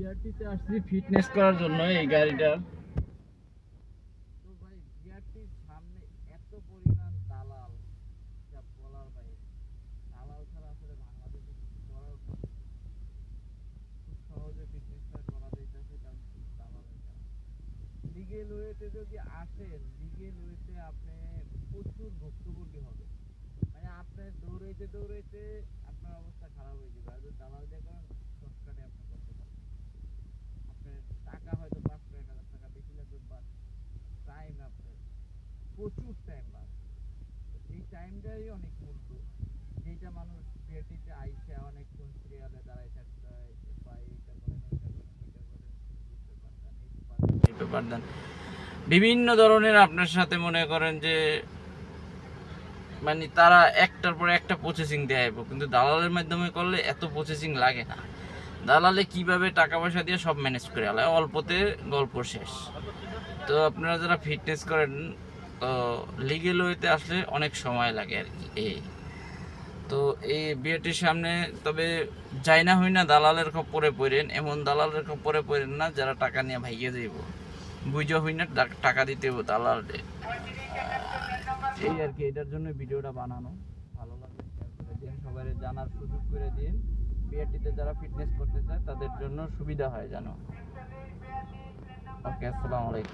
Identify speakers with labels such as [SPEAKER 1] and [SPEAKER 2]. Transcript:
[SPEAKER 1] বিআরটিতে আসছি ফিটনেস করার জন্য এই গাড়িটার। তো ভাই বিআরটির সামনে এত পরিমাণ দালাল, যা বলার বাইরে। দালাল ছাড়া আসলে বাংলাদেশে কিছু করার খুব সহজে ফিটনেসটা করা যাইতেছে, কারণ শুধু দালালের কারণে। লিগেল ওয়েতে যদি আসেন, লিগেল ওয়েতে আপনি প্রচুর ভুক্তভোগী হবে। মানে আপনি দৌড়াইতে দৌড়াইতে আপনার অবস্থা খারাপ হয়ে যাবে। আর যদি দালাল দিয়ে করেন, শর্টকাটে আপনি করতে পারবেন। আপনার টাকা হয়তো 500-1000 টাকা বেশি লাগবে, বাট টাইম আপনার প্রচুর টাইম লাগবে। এই টাইমটাই অনেক মূল্য, যেটা মানুষ বিআরটিতে আইসা অনেকক্ষণ সিরিয়ালে দাঁড়ায় থাকতে হয়, বা এইটা করেন ওইটা করেন ওইটা করেন, বুঝতে পারতেন এই পেপার দেন, বিভিন্ন ধরনের আপনার সাথে মনে করেন যে মানে তারা একটার পর একটা প্রসেসিং দেয়, কিন্তু দালালের মাধ্যমে করলে এত প্রসেসিং লাগে না। দালালে কিভাবে টাকা পয়সা দিয়ে সব ম্যানেজ করে আলায়, অল্পতে গল্প শেষ। তো আপনারা যারা ফিটনেস করেন, তো লিগেল ওয়েতে আসলে অনেক সময় লাগে আর কি। তো এই বিয়েটির সামনে তবে যাই না হই না দালালের খপ্পরে পড়েন, এমন দালালের খপ্পরে পড়েন না যারা টাকা নিয়ে ভাইগে যাইব, বুঝা হই না টাকা দিতে হইব দালালে। এই আর কি, এটার জন্য ভিডিওটা বানানো। ভালো লাগলে শেয়ার করে দিন, সবাই জানার সুযোগ করে দিন। বিআরটিতে যারা ফিটনেস করতে চায় তাদের জন্য সুবিধা হয় যেন। ওকে, আসসালামু আলাইকুম।